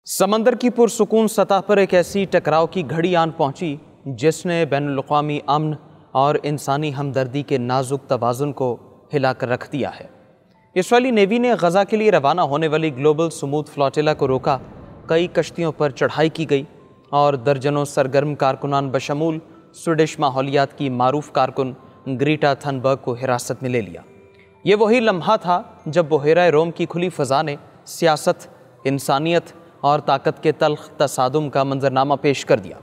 समंदर की पुरसुकून सतह पर एक ऐसी टकराव की घड़ी आन पहुंची जिसने बैनुल-अक़वामी अमन और इंसानी हमदर्दी के नाजुक तवाज़ुन को हिलाकर रख दिया है। इसराइली नेवी ने गज़ा के लिए रवाना होने वाली ग्लोबल स्मूथ फ्लोटिला को रोका, कई कश्तियों पर चढ़ाई की गई और दर्जनों सरगर्म कारकुनान बशमूल स्वीडिश माहौलियात की मारूफ कारकुन ग्रीटा थनबर्ग को हिरासत में ले लिया। ये वही लम्हा था जब बहेरा रोम की खुली फ़ज़ा ने सियासत, इंसानियत और ताकत के तल्ख तसादुम का मंजरनामा पेश कर दिया।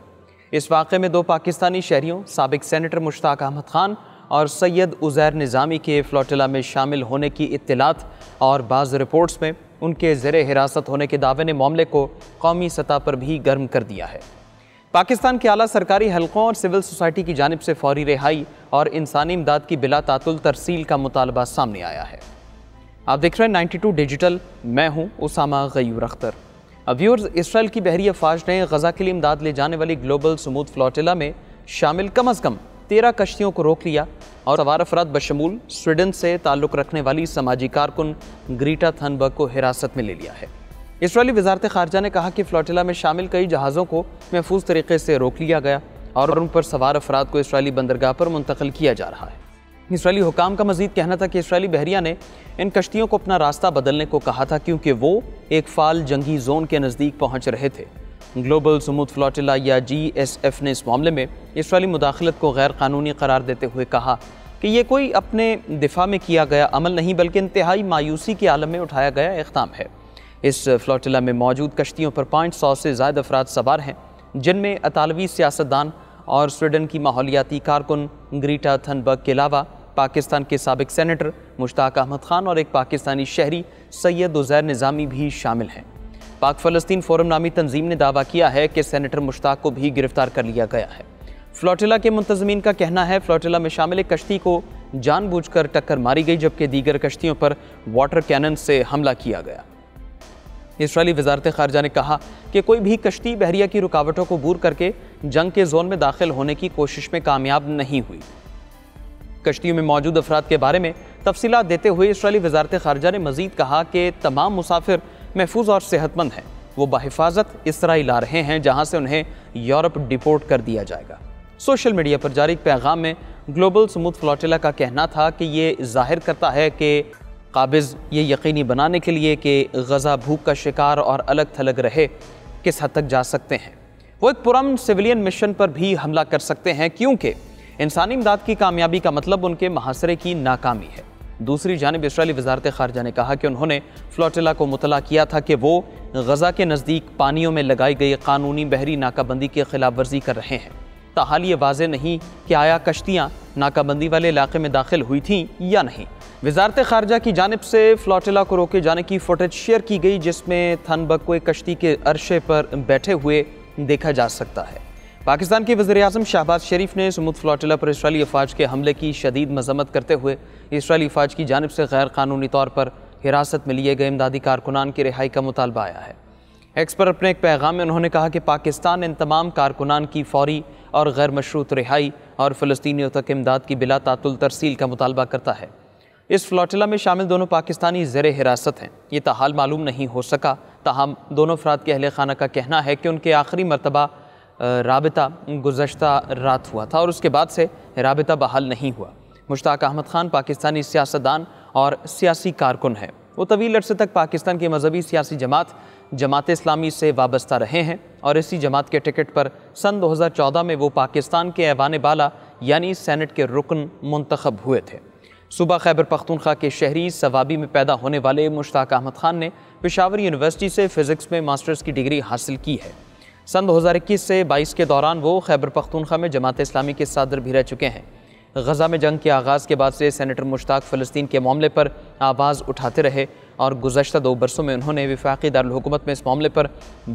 इस वाक़े में दो पाकिस्तानी शहरियों साबिक सेनेटर मुश्ताक अहमद खान और सैयद उज़ैर निज़ामी के फ्लोटिला में शामिल होने की इत्तलात और बाज़ रिपोर्ट्स में उनके ज़ेरे हिरासत होने के दावे ने मामले को कौमी सतह पर भी गर्म कर दिया है। पाकिस्तान के आला सरकारी हलकों और सिविल सोसाइटी की जानिब से फौरी रिहाई और इंसानी इमदाद की बिला तातुल तरसील का मुतालबा सामने आया है। आप देख रहे हैं 92 डिजिटल, मैं हूँ उसामा गयूर अख्तर। व्यूअर्स, इसराइल की बहरी अफवाज ने गज़ा के लिए इमदाद ले जाने वाली ग्लोबल स्मूथ फ्लोटिला में शामिल कम अज़ कम 13 कश्तियों को रोक लिया और सवार अफराद बशमूल स्वीडन से ताल्लुक़ रखने वाली समाजी कारकुन ग्रीटा थनबर्ग को हिरासत में ले लिया है। इसराइली वज़ारत ख़ारजा ने कहा कि फ्लोटिला में शामिल कई जहाज़ों को महफूज तरीके से रोक लिया गया और उन पर सवार अफराद को इसराइली बंदरगाह पर मुंतकिल किया जा रहा है। इसराइली हुकाम का मज़ीद कहना था कि इसराइली बहरिया ने इन कश्तियों को अपना रास्ता बदलने को कहा था क्योंकि वो एक फ़ाल जंगी जोन के नज़दीक पहुँच रहे थे। ग्लोबल स्मूथ फ्लोटिला या GSF ने इस मामले में इसराइली मुदाखलत को गैर कानूनी करार देते हुए कहा कि ये कोई अपने दिफा में किया गया अमल नहीं बल्कि इंतहाई मायूसी के आलम में उठाया गया इक़दाम है। इस फ्लोटिला में मौजूद कश्तियों पर 500 से ज़ायद अफराद सवार हैं, जिनमें अतालवी सियासतदान और स्वीडन की माहौलियाती कारकुन ग्रीटा थनबर्ग के अलावा पाकिस्तान के साबिक सेनेटर मुश्ताक अहमद खान और एक पाकिस्तानी शहरी सैयद उज़ैर निज़ामी भी शामिल हैं। पाक फ़लस्तीन फोरम नामी तंजीम ने दावा किया है कि सेनेटर मुश्ताक को भी गिरफ्तार कर लिया गया है। फ्लोटिला के मुंतज़मीन का कहना है फ्लोटिला में शामिल एक कश्ती को जानबूझकर टक्कर मारी गई जबकि दीगर कश्तियों पर वाटर कैनन से हमला किया गया। इसराइली वज़ारत ख़ारजा ने कहा कि कोई भी कश्ती बहरिया की रुकावटों को दूर करके जंग के जोन में दाखिल होने की कोशिश में कामयाब नहीं हुई। कश्तियों में मौजूद अफराद के बारे में तफसीलात देते हुए इसराइली वज़ारत ख़ारजा ने मज़ीद कहा कि तमाम मुसाफिर महफूज और सेहतमंद हैं, वो बाहिफाजत इसराइल आ रहे हैं जहाँ से उन्हें यूरोप डिपोर्ट कर दिया जाएगा। सोशल मीडिया पर जारी पैगाम में ग्लोबल स्मूथ फ्लोटिला का कहना था कि ये जाहिर करता है कि काबिज़ ये यकीनी बनाने के लिए कि गज़ा भूख का शिकार और अलग थलग रहे किस हद तक जा सकते हैं। वो एक पुरअमन सिविलियन मिशन पर भी हमला कर सकते हैं क्योंकि इंसानी इमदाद की कामयाबी का मतलब उनके महासरे की नाकामी है। दूसरी जानिब इसराइली वज़ारत ख़ारजा ने कहा कि उन्होंने फ्लोटिला को मुतला किया था कि वो गज़ा के नज़दीक पानियों में लगाई गई कानूनी बहरी नाकाबंदी की खिलाफ वर्जी कर रहे हैं। ताहाल ये वाज़ेह नहीं कि आया कश्तियाँ नाकाबंदी वाले इलाके में दाखिल हुई थीं या नहीं। वज़ारत ख़ारजा की जानिब से फ्लोटिला को रोके जाने की फुटेज शेयर की गई जिसमें थनबर्ग को एक कश्ती के अरशे पर बैठे हुए देखा जा सकता है। पाकिस्तान के वज़ीर-ए-आज़म शहबाज शरीफ ने स्मूथ फ्लोटिला पर इसराइली अफवाज के हमले की शदीद मज़म्मत करते हुए इसराइली अफवाज की जानिब से गैर कानूनी तौर पर हिरासत में लिए गए इमदादी कारकुनान की रिहाई का मुतालबा आया है। एक्स पर अपने एक पैगाम में उन्होंने कहा कि पाकिस्तान इन तमाम कारकुनान की फौरी और गैर मशरूत रिहाई और फ़लस्तीनियों तक इमदाद की बिला तातुल तरसील का मुतालबा करता है। इस फ्लोटिला में शामिल दोनों पाकिस्तानी ज़ेरे हिरासत हैं। ये ताहाल मालूम नहीं हो सका, ताहम दोनों अफराद के अहले खाना का कहना है कि उनके आखिरी मरतबा राबिता गुज़श्ता रात हुआ था और उसके बाद से राबिता बहाल नहीं हुआ। मुश्ताक अहमद खान पाकिस्तानी सियासतदान और सियासी कारकुन है। वो तवील अरसे तक पाकिस्तान की मजहबी सियासी जमात इस्लामी से वाबस्ता रहे हैं और इसी जमात के टिकट पर सन 2014 में वो पाकिस्तान के ऐवान बाला यानी सेनेट के रुकन मुंतखब हुए थे। सूबा खैबर पख्तूनख्वा के शहरी सवाबी में पैदा होने वाले मुश्ताक अहमद खान ने पेशावर यूनिवर्सिटी से फ़िज़िक्स में मास्टर्स की डिग्री हासिल की है। सन 2021 से 22 के दौरान वो खैबर पख्तूनख्वा में जमात इस्लामी के सदर भी रह चुके हैं। गज़ा में जंग के आगाज़ के बाद से सेनेटर मुश्ताक फ़लस्तीन के मामले पर आवाज़ उठाते रहे और गुज़श्ता 2 बरसों में उन्होंने वफाक़ी दारुल हुकूमत में इस मामले पर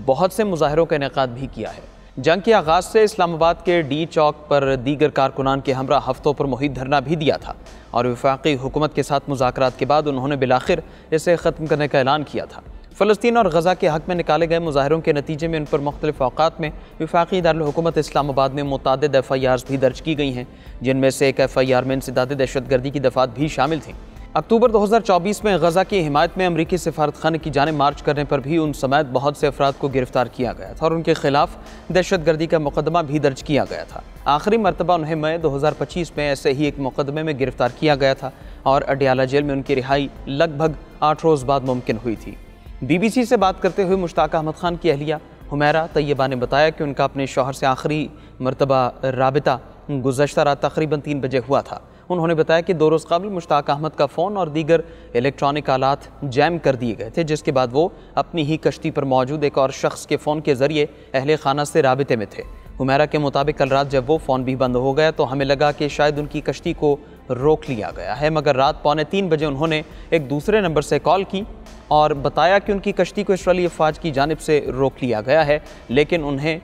बहुत से मुज़ाहरों का इनेक़ाद भी किया है। जंग के आगाज़ से इस्लामाबाद के डी चौक पर दीगर कारकुनान के हमरा हफ्तों पर मुहित धरना भी दिया था और वफाक़ी हुकूमत के साथ मुज़ाकरात के बाद उन्होंने बिलाखिर इसे ख़त्म करने का ऐलान किया था। फ़लस्तीन और गज़ा के हक़ में निकाले गए मुज़ाहरों के नतीजे में उन पर मुख्तलिफ़ औक़ात में वफाक़ी दारुल हुकूमत इस्लामाबाद में मुतअद्दिद FIRs भी दर्ज की गई हैं, जिनमें से एक FIR में इंसदाद दहशतगर्दी की दफ़ात भी शामिल थी। अक्टूबर 2024 में गजा की हिमायत में अमरीकी सिफारतखाने की जानिब मार्च करने पर भी उन समेत बहुत से अफराद को गिरफ्तार किया गया था और उनके खिलाफ दहशतगर्दी का मुकदमा भी दर्ज किया गया था। आखिरी मरतबा उन्हें मई 2025 में ऐसे ही एक मुकदमे में गिरफ्तार किया गया था और अडियाला जेल में उनकी रिहाई लगभग 8 रोज़ बाद मुमकिन हुई थी। BBC से बात करते हुए मुश्ताक अहमद खान की अहलिया हुमैरा तैयबा ने बताया कि उनका अपने शौहर से आखिरी मरतबा राबिता गुज़श्ता रात तकरीबन 3 बजे हुआ था। उन्होंने बताया कि 2 रोज़ कबल मुश्ताक अहमद का फ़ोन और दीगर इलेक्ट्रॉनिक आलात जैम कर दिए गए थे, जिसके बाद वो अपनी ही कश्ती पर मौजूद एक और शख्स के फ़ोन के ज़रिए अहले खाना से राबिते में थे। हुमैरा के मुताबिक कल रात जब वो फ़ोन भी बंद हो गया तो हमें लगा कि शायद उनकी कश्ती को रोक लिया गया है, मगर रात 2:45 बजे उन्होंने एक दूसरे नंबर से कॉल की और बताया कि उनकी कश्ती को इसराइली अफवाज की जानिब से रोक लिया गया है, लेकिन उन्हें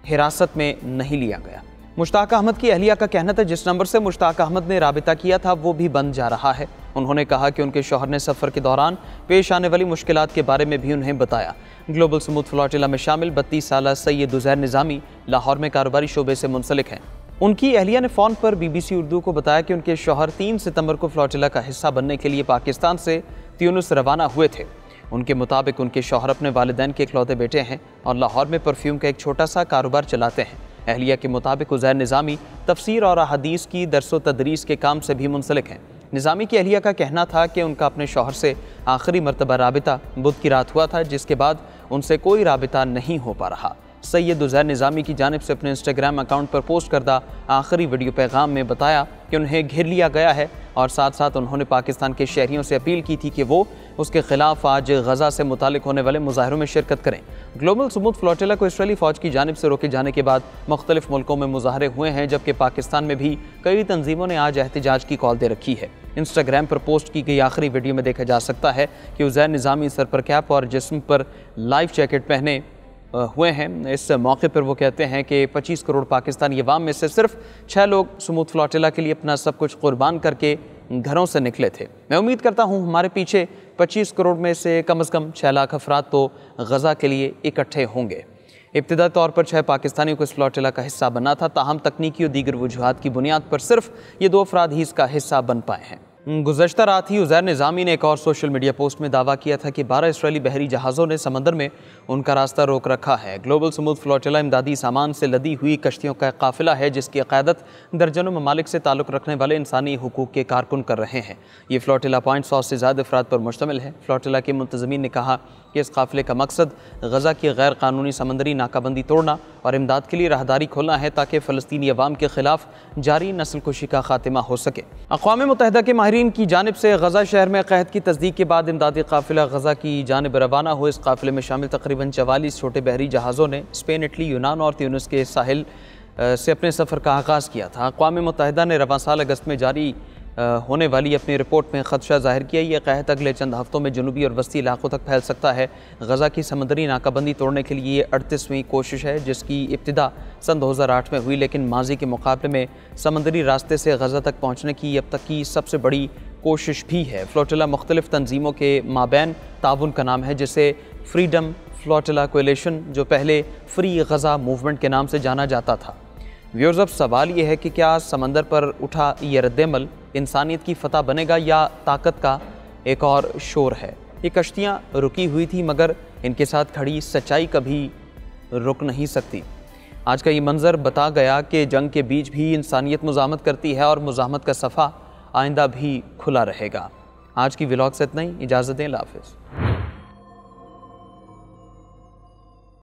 हिरासत में नहीं लिया गया। मुश्ताक अहमद की अहलिया का कहना था जिस नंबर से मुश्ताक अहमद ने राबिता किया था वो भी बंद जा रहा है। उन्होंने कहा कि उनके शौहर ने सफ़र के दौरान पेश आने वाली मुश्किलात के बारे में भी उन्हें बताया। ग्लोबल स्मूथ फ्लोटिला में शामिल 32 साला सैयद उज़ैर निज़ामी लाहौर में कारोबारी शोबे से मुंसलिक हैं। उनकी अहलिया ने फ़ोन पर BBC उर्दू को बताया कि उनके शौहर 3 सितंबर को फ्लोटिला का हिस्सा बनने के लिए पाकिस्तान से त्यूनिस रवाना हुए थे। उनके मुताबिक उनके शौहर अपने वालिदैन के इकलौते बेटे हैं और लाहौर में परफ्यूम का एक छोटा सा कारोबार चलाते हैं। अहलिया के मुताबिक उज़ैर निज़ामी तफसीर और अहादीस की दरसो तदरीस के काम से भी मुंसलिक हैं। निज़ामी की अहलिया का कहना था कि उनका अपने शौहर से आखिरी मरतबा राबिता बुध की रात हुआ था, जिसके बाद उनसे कोई राबिता नहीं हो पा रहा। सैयद उज़ैर निज़ामी की जानिब से अपने इंस्टाग्राम अकाउंट पर पोस्ट करदा आखिरी वीडियो पैगाम में बताया कि उन्हें घेर लिया गया है और साथ साथ उन्होंने पाकिस्तान के शहरियों से अपील की थी कि वो उसके खिलाफ आज गजा से मुतालिक होने वाले मुजाहरों में शिरकत करें। ग्लोबल स्मूथ फ्लोटिला को इसराइली फ़ौज की जानिब से रोके जाने के बाद मुख्तलिफ मुल्कों में मुजाहरे हुए हैं, जबकि पाकिस्तान में भी कई तंजीमों ने आज एहतजाज की कॉल दे रखी है। इंस्टाग्राम पर पोस्ट की गई आखिरी वीडियो में देखा जा सकता है कि उज़ैर निज़ामी सर पर कैप और जिस्म पर लाइफ जैकेट पहने हुए हैं। इस मौके पर वो कहते हैं कि 25 करोड़ पाकिस्तानी अवाम में से सिर्फ 6 लोग स्मूथ फ्लोटिला के लिए अपना सब कुछ कुर्बान करके घरों से निकले थे। मैं उम्मीद करता हूँ हमारे पीछे 25 करोड़ में से कम 6 लाख अफराद तो गजा के लिए इकट्ठे होंगे। इब्तिदाई तौर पर 6 पाकिस्तानियों को इस फ्लोटिला का हिस्सा बनना था, ताहम तकनीकी और दीगर वजूहात की बुनियाद पर सिर्फ ये 2 अफराद ही इसका हिस्सा बन पाए हैं। गुज़श्ता रात ही उज़ैर निज़ामी ने एक और सोशल मीडिया पोस्ट में दावा किया था कि 12 इसराइली बहरी जहाज़ों ने समंदर में उनका रास्ता रोक रखा है। ग्लोबल स्मूथ फ्लोटिला इमदादी सामान से लदी हुई कश्तियों का काफ़िला है, जिसकी क़यादत दर्जनों ममालिक से ताल्लुक़ रखने वाले इंसानी हुकूक़ के कारकुन कर रहे हैं। ये फ्लोटिला 100 से ज़्यादा अफराद पर मुश्तमिल है। फ्लोटिला के मुंतज़मीन ने कहा कि इस काफ़िले का मकसद गजा की गैर कानूनी समंदरी नाकाबंदी तोड़ना और इमदाद के लिए राहदारी खोलना है, ताकि फ़लस्तीनी अवाम के खिलाफ जारी नस्लकुशी का खात्मा हो सके। अक़वाम मुत्तहिदा के माहिरीन की जानिब से गजा शहर में क़हत की तस्दीक के बाद इमदादी काफ़िला गजा की जानिब रवाना हुए। इस काफ़िले में शामिल तकरीबन 44 छोटे बहरी जहाज़ों ने स्पेन, इटली, यूनान और त्यूनिस के साहिल से अपने सफ़र का आगाज़ किया था। अक़वाम मुत्तहिदा ने रवां साल अगस्त में जारी होने वाली अपनी रिपोर्ट में ख़दशा ज़ाहिर किया यह क़हत अगले चंद हफ़्तों में जनूबी और वस्ती इलाकों तक फैल सकता है। गजा की समंदरी नाकाबंदी तोड़ने के लिए ये 38वीं कोशिश है, जिसकी इब्तिदा सन 2008 में हुई, लेकिन माजी के मुकाबले में समंदरी रास्ते से गजा तक पहुँचने की अब तक की सबसे बड़ी कोशिश भी है। फ्लोटिला मुख्तलिफ तंजीमों के माबैन ताउन का नाम है, जिसे फ्रीडम फ्लोटिला कोएलिशन, जो पहले फ्री गजा मूवमेंट के नाम से जाना जाता था। व्यूअर्स, अब सवाल ये है कि क्या समंदर पर उठा ये रद्दमल इंसानियत की फतह बनेगा या ताकत का एक और शोर है। ये कश्तियाँ रुकी हुई थी, मगर इनके साथ खड़ी सच्चाई कभी रुक नहीं सकती। आज का ये मंज़र बता गया कि जंग के बीच भी इंसानियत मुज़ाहमत करती है और मुज़ाहमत का सफ़ा आइंदा भी खुला रहेगा। आज की व्लॉग से इतना ही, इजाज़त दें, अल्लाह हाफ़िज़।